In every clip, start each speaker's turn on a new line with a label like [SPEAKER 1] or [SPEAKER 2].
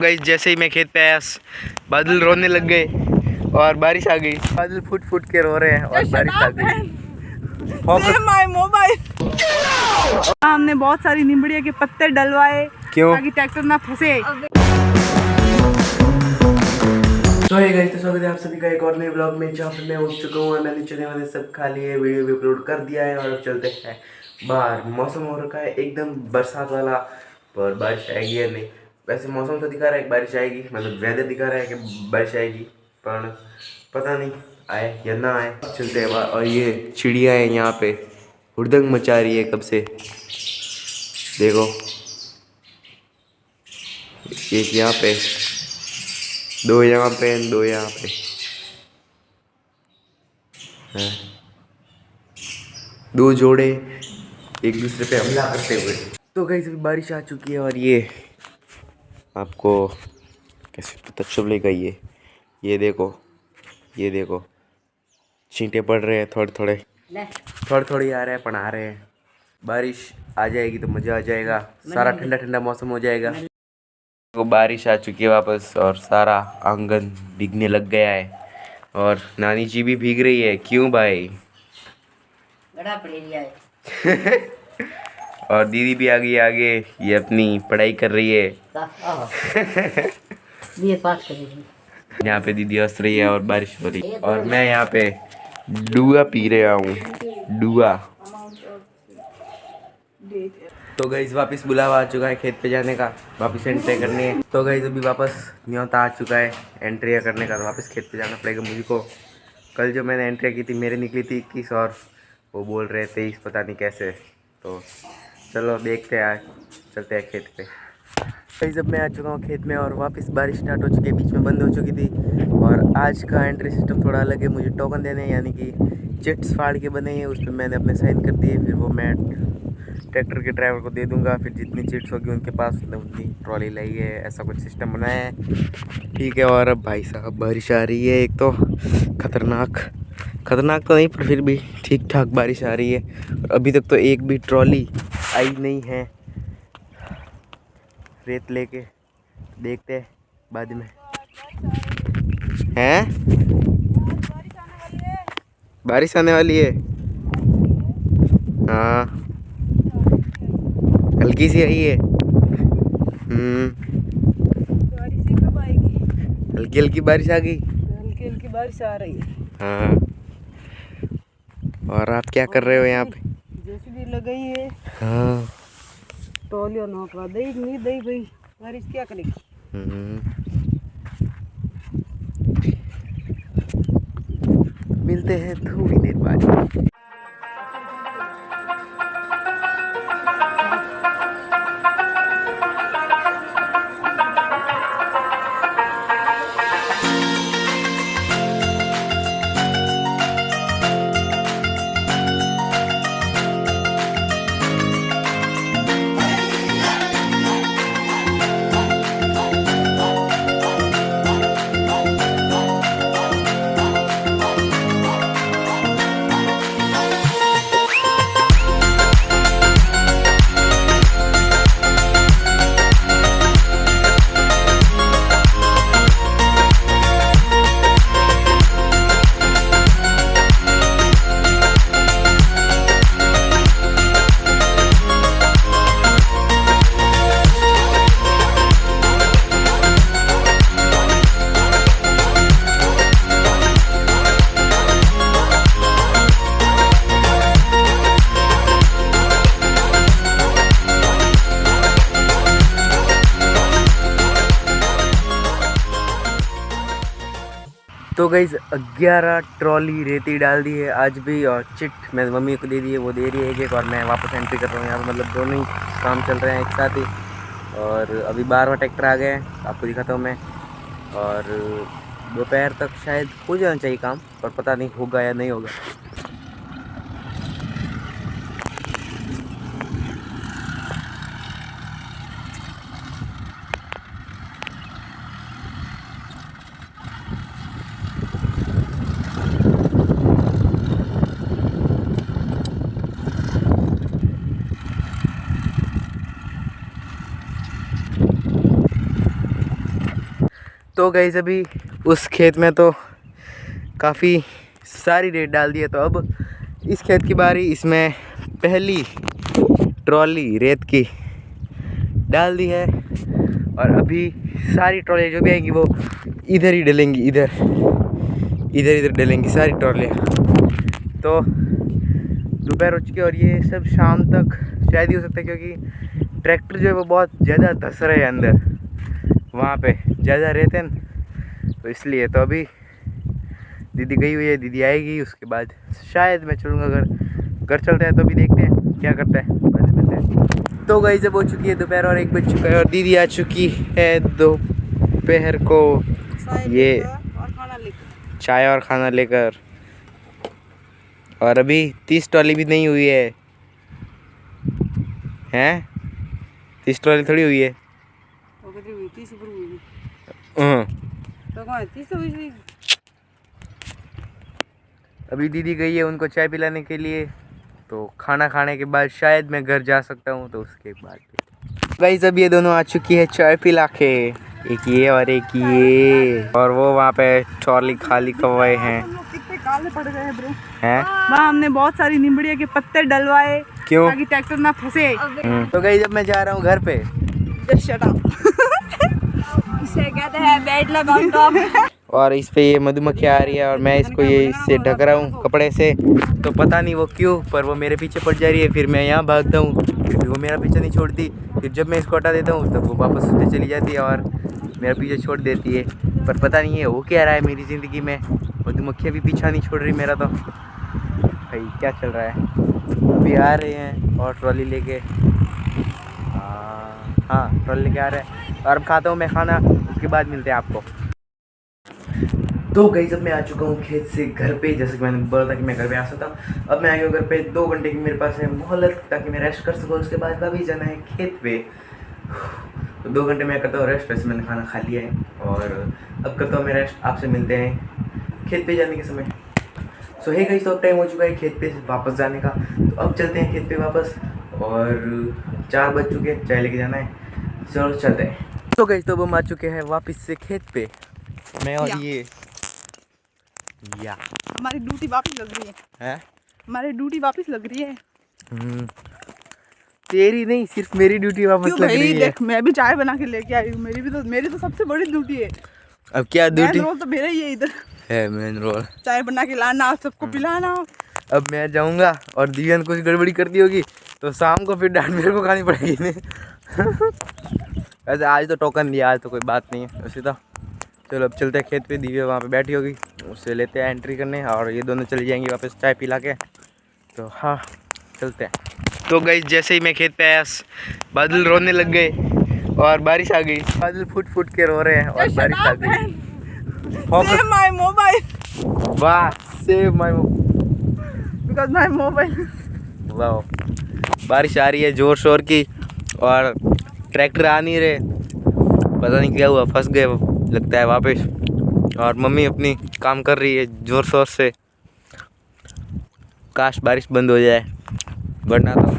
[SPEAKER 1] Guys जैसे ही मैं खेत पे आया बादल रोने लग गए और बारिश आ गई। बादल फुट फुट के रो रहे हैं और बारिश आ गई।
[SPEAKER 2] My mobile. हमने बहुत सारी नींबड़िया के पत्ते डलवाए
[SPEAKER 1] क्यों?
[SPEAKER 2] ताकि ट्रैक्टर ना फंसे।
[SPEAKER 1] तो हे गाइस, तो स्वागत है आप सभी का एक और नए ब्लॉग में, जहाँ पे मैं उठ चुका हूँ। मैंने चने वाले सब खा लिए, वीडियो भी अपलोड कर दिया है और अब चलते हैं बाहर। मौसम हो रखा है एकदम बरसात वाला, पर बारिश आएगी या नहीं। वैसे मौसम तो दिखा रहा है कि बारिश आएगी, मतलब वेदर दिखा रहा है कि बारिश आएगी, पर पता नहीं आए या ना आए। चलते हैं बाहर। और ये चिड़िया है यहाँ पे, हुड़दंग मचा रही है कब से, देखो। एक यहाँ पे, दो यहाँ पे, दो यहाँ पे हैं। दो जोड़े एक दूसरे पे हमला करते हुए। तो गाइस अभी बारिश आ चुकी है और ये आपको कैसे पता चलेगा, ये देखो, ये देखो छींटे पड़ रहे हैं, थोड़े थोड़े आ रहे हैं, पण आ रहे हैं। बारिश आ जाएगी तो मज़ा आ जाएगा, सारा ठंडा ठंडा मौसम हो जाएगा। तो बारिश आ चुकी है वापस और सारा आंगन भीगने लग गया है और नानी जी भी भीग रही है। क्यों भाई?
[SPEAKER 2] बड़ा पड़ेरिया है।
[SPEAKER 1] और दीदी भी आ गई आगे, ये अपनी पढ़ाई कर रही है।
[SPEAKER 2] बीए पास कर रही है।
[SPEAKER 1] यहाँ पे दीदी हंस रही है और बारिश हो रही है और मैं यहाँ पे डुआ पी रहा हूँ, डुआ। तो गाइस वापस बुलावा आ चुका है खेत पे जाने का, वापस एंट्री करनी है। तो गाइस अभी वापस न्योता आ चुका है एंट्री करने का, तो वापस खेत पे जाना पड़ेगा मुझको। कल जो मैंने एंट्री की थी मेरे निकली थी 21 और वो बोल रहे थे 23, पता नहीं कैसे। तो चलो देखते हैं, आज चलते हैं खेत पे। गाइस अब मैं आ चुका हूँ खेत में और वापस बारिश स्टार्ट हो चुकी है, बीच में बंद हो चुकी थी। और आज का एंट्री सिस्टम थोड़ा अलग है, मुझे टोकन देने हैं, यानी कि चिट्स फाड़ के बने हैं, उस पर मैंने अपने साइन कर दिए। फिर वो मैं ट्रैक्टर के ड्राइवर को दे दूंगा, फिर जितनी चिट्स होगी उनके पास उतनी ट्रॉली लाई है, ऐसा कुछ सिस्टम बनाया है। ठीक है। और अब भाई साहब बारिश आ रही है, एक तो खतरनाक तो नहीं, पर फिर भी ठीक ठाक बारिश आ रही है। और अभी तक तो एक भी ट्रॉली आई नहीं है रेत लेके, देखते हैं बाद में। हैं? बारिश आने वाली है। हाँ हल्की सी आई है। हल्की हल्की बारिश आ गई।
[SPEAKER 2] हल्की हल्की बारिश आ रही है।
[SPEAKER 1] हाँ। और आप क्या कर रहे हो यहाँ पे?
[SPEAKER 2] जेसीबी लगाई है।
[SPEAKER 1] हाँ।
[SPEAKER 2] टोलियो नौका दई नहीं दई भाई, बारिश क्या करेगी।
[SPEAKER 1] मिलते हैं थोड़ी देर बाद। तो गाइस 11 ट्रॉली रेती डाल दी है आज भी, और चिट मैंने मम्मी को दे दी है, वो दे रही है एक एक, और मैं वापस एंट्री कर रहा हूँ यहाँ पे। मतलब दोनों ही काम चल रहे हैं एक साथ ही। और अभी 12वां ट्रैक्टर आ गया है, आपको दिखाता हूँ मैं। और दोपहर तक शायद हो जाना चाहिए काम, पर पता नहीं होगा या नहीं होगा। तो गाइस अभी उस खेत में तो काफ़ी सारी रेत डाल दी है, तो अब इस खेत की बारी। इसमें पहली ट्रॉली रेत की डाल दी है और अभी सारी ट्रॉली जो भी आएंगी वो इधर ही डलेंगी, इधर इधर इधर डलेंगी सारी ट्रॉलियाँ। तो दोपहर हो चुकी है और ये सब शाम तक शायद ही हो सकता है, क्योंकि ट्रैक्टर जो है वो बहुत ज़्यादा धस रहे हैं अंदर, वहाँ पे ज़्यादा रहते हैं, तो इसलिए। तो अभी दीदी गई हुई है, दीदी आएगी उसके बाद शायद मैं चलूँगा। अगर घर चलते हैं तो भी देखते हैं क्या करता है, बाद में मिलते हैं। तो गई जब हो चुकी है दोपहर और 1 बज चुका है और दीदी आ चुकी है दोपहर को ये चाय और खाना लेकर। और अभी 30 ट्रॉली भी नहीं हुई है, हैं 30 ट्रॉली थोड़ी हुई है। अभी दीदी गई है उनको चाय पिलाने के लिए, तो खाना खाने के बाद शायद मैं घर जा सकता हूँ, तो उसके बाद गाइस अभी ये दोनों आ चुकी है चाय पिला के, एक ये और एक ये, और वो वहाँ पे ट्रॉली खाली कवाए हैं।
[SPEAKER 2] कितने काले पड़ गए हैं ब्रो।
[SPEAKER 1] हैं
[SPEAKER 2] वहाँ हमने बहुत सारी निम्बड़िया के पत्ते डलवाए,
[SPEAKER 1] क्यों?
[SPEAKER 2] ताकि ट्रैक्टर ना फंसे।
[SPEAKER 1] तो गाइस जब मैं जा रहा हूँ घर पे,
[SPEAKER 2] शट अप। इसे कहते हैं बेड लगाओ टॉप।
[SPEAKER 1] और इस पे ये मधुमक्खी आ रही है और मैं इसको ये इससे ढक रहा हूँ कपड़े से, तो पता नहीं वो क्यों, पर वो मेरे पीछे पड़ जा रही है। फिर मैं यहाँ भागता हूँ, फिर वो मेरा पीछा नहीं छोड़ती। फिर जब मैं इसको हटा देता हूँ तब वो वापस उस पर चली जाती है और मेरा पीछे छोड़ देती है। पर पता नहीं है वो क्या रहा है मेरी ज़िंदगी में, मधुमक्खियाँ भी पीछा नहीं छोड़ रही मेरा। तो भाई क्या चल रहा है। अभी आ रहे हैं और ट्रॉली लेके, हाँ ट्रॉली लेके आ रहे हैं और अब खाता हूँ मैं खाना, उसके बाद मिलते हैं आपको। तो गाइस अब मैं आ चुका हूँ खेत से घर पे, जैसे कि मैंने बोला था कि मैं घर पे आ सकता हूँ। अब मैं आ गया हूँ घर पे, 2 घंटे की मेरे पास है मोहलत, ताकि मैं रेस्ट कर सकूँ। उसके बाद अभी जाना है खेत पे, तो 2 घंटे मैं करता हूँ रेस्ट। वैसे मैंने खाना खा लिया है और अब करता हूँ मैं रेस्ट। आपसे मिलते हैं खेत पे जाने के समय। सो हे गाइस, तो अब टाइम हो चुका है खेत पे वापस जाने का, तो अब चलते हैं खेत पे वापस। और 4 बज चुके हैं, चाय लेके जाना है, चलो चलते हैं। तो गाइस तो अब हम आ चुके हैं वापस से खेत पे, मैं और ये या
[SPEAKER 2] हमारी ड्यूटी वापस लग रही है। हमारी ड्यूटी वापस लग रही है।
[SPEAKER 1] तेरी नहीं, सिर्फ मेरी ड्यूटी वापस लग रही है।
[SPEAKER 2] देख मैं भी चाय बना के लेके आई हूँ, मेरी तो सबसे बड़ी ड्यूटी है।
[SPEAKER 1] अब क्या ड्यूटी?
[SPEAKER 2] रोल तो मेरा ही है इधर,
[SPEAKER 1] है मेन रोल।
[SPEAKER 2] चाय बना के लाना, सबको पिलाना।
[SPEAKER 1] अब मैं जाऊंगा और दिव्या ने कुछ गड़बड़ी कर दी होगी तो शाम को फिर डांट मेरे को खानी पड़ेगी वैसे आज तो टोकन दिया, आज तो कोई बात नहीं है वैसे तो। चलो अब चलते हैं खेत पे, दिव्या वहाँ पे बैठी होगी, उससे लेते हैं एंट्री करने और ये दोनों चली जाएंगी वापस चाय पिला के। तो हाँ चलते हैं। तो गाइस जैसे ही मैं खेत पे आया बादल रोने लग गए और बारिश आ गई। बादल फुट फुट के रो रहे हैं और बारिश आ गई।
[SPEAKER 2] Save my mobile
[SPEAKER 1] वाह, save my
[SPEAKER 2] because my mobile।
[SPEAKER 1] वाह, बारिश आ रही है जोर शोर की और ट्रैक्टर आ नहीं रहे, पता नहीं क्या हुआ, फंस गए लगता है वापस। और मम्मी अपनी काम कर रही है जोर शोर से। काश बारिश बंद हो जाए, वरना तो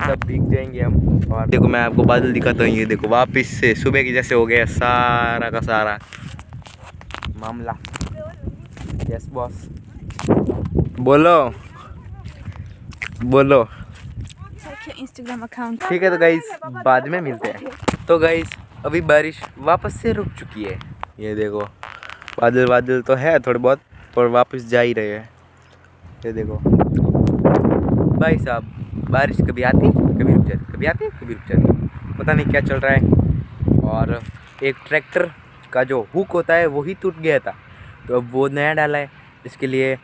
[SPEAKER 1] सब भीग जाएंगे हम। और देखो मैं आपको बादल दिखाता हूँ, ये देखो वापस से सुबह की जैसे हो गया सारा का सारा मामला। यस बॉस, बोलो बोलो।
[SPEAKER 2] इंस्टाग्राम अकाउंट
[SPEAKER 1] ठीक है तो गाइस बाद में मिलते हैं। तो गाइस अभी बारिश वापस से रुक चुकी है, ये देखो बादल बादल तो है थोड़े बहुत पर वापस जा ही रहे हैं। ये देखो भाई साहब, बारिश कभी आती कभी रुक जाती, कभी आती कभी रुक जाती, पता नहीं क्या चल रहा है। और एक ट्रैक्टर का जो हुक होता है वो ही टूट गया था, तो अब वो नया डाला है। इसके लिए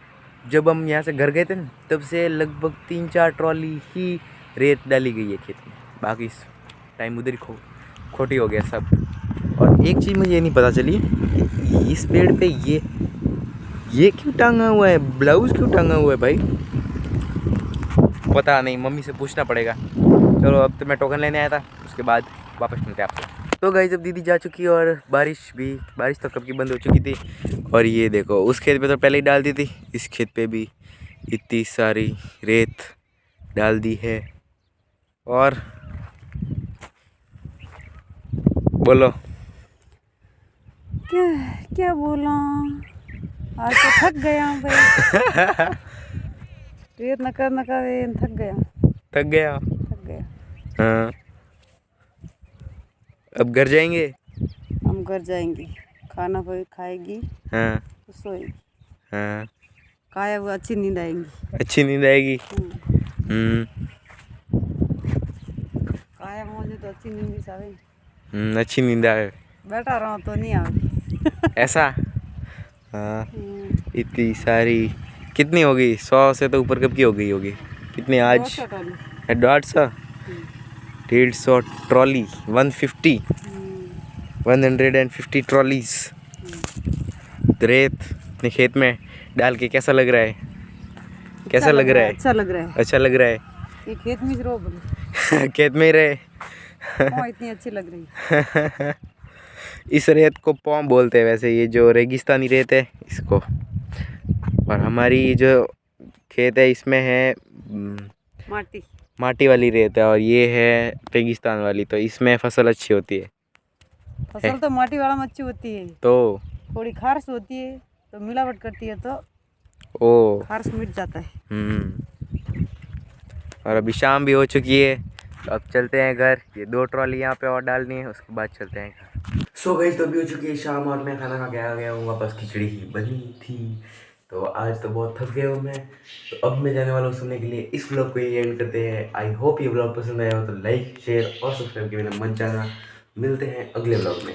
[SPEAKER 1] जब हम यहाँ से घर गए थे ना, तब से लगभग 3-4 ट्रॉली ही रेत डाली गई है खेत में, बाकी टाइम उधर ही खोटी हो गया सब। और एक चीज़ मुझे ये नहीं पता चली कि इस पेड़ पे ये क्यों टांगा हुआ है, ब्लाउज़ क्यों टांगा हुआ है भाई, पता नहीं, मम्मी से पूछना पड़ेगा। चलो अब तो मैं टोकन लेने आया था, उसके बाद वापस मिलते हैं आपको। तो गाइस अब दीदी जा चुकी है और बारिश तो कब की बंद हो चुकी थी। और ये देखो उस खेत पे तो पहले ही डाल दी थी, इस खेत पे भी इतनी सारी रेत डाल दी है। और बोलो
[SPEAKER 2] क्या क्या बोला, आज तो थक गया हूँ भाई। रेत नका वे थक गया।
[SPEAKER 1] थक गया।
[SPEAKER 2] थक गया।
[SPEAKER 1] हाँ, अब घर जाएंगे।
[SPEAKER 2] हम घर जाएंगे, खाना कोई खाएगी
[SPEAKER 1] हाँ
[SPEAKER 2] तो सोएगी।
[SPEAKER 1] हाँ,
[SPEAKER 2] खाया वो अच्छी नींद आएगी।
[SPEAKER 1] अच्छी नींद आएगी। हम्म
[SPEAKER 2] खाया मुझे तो अच्छी नींद भी आवे।
[SPEAKER 1] अच्छी नींद आए।
[SPEAKER 2] बैठा रहा तो नहीं आवे।
[SPEAKER 1] ऐसा। हाँ, इतनी सारी कितनी होगी? 100 से तो ऊपर कब की हो गई होगी? कितनी आज? 150, 150 ट्रॉली, 150, 150 ट्रॉलीज रेत अपने खेत में डाल के कैसा लग रहा है? कैसा लग रहा है?
[SPEAKER 2] अच्छा लग रहा है।
[SPEAKER 1] अच्छा लग रहा है।
[SPEAKER 2] ये खेत में रो बोले।
[SPEAKER 1] खेत में ही रहे।
[SPEAKER 2] इतनी अच्छी लग रही है।
[SPEAKER 1] इस रेत को पॉम बोलते हैं वैसे, ये जो रेगिस्तानी रेत है इसको। और हमारी जो खेत है इसमें है माटी वाली रेत है, और ये है रेगिस्तान वाली, तो इसमें फसल अच्छी होती है।
[SPEAKER 2] फसल तो माटी वाला में अच्छी होती है,
[SPEAKER 1] तो
[SPEAKER 2] थोड़ी खारस होती है तो मिलावट करती है तो
[SPEAKER 1] ओ
[SPEAKER 2] खारस मिट जाता है।
[SPEAKER 1] और अभी शाम भी हो चुकी है, तो अब चलते हैं घर। ये 2 ट्रॉली यहाँ पे और डालनी है, उसके बाद चलते हैं घर। सो गाइस, तो अभी हो चुकी है शाम और मैं खाना खा के आ गया हूँ वापस। खिचड़ी ही बनी थी, तो आज तो बहुत थक गया हूँ मैं। तो अब मैं जाने वाला हूँ सोने के लिए। इस व्लॉग को ही एंड करते हैं। आई होप ये व्लॉग पसंद आया हो तो लाइक शेयर और सब्सक्राइब के बिना मत जाना। मिलते हैं अगले व्लॉग में।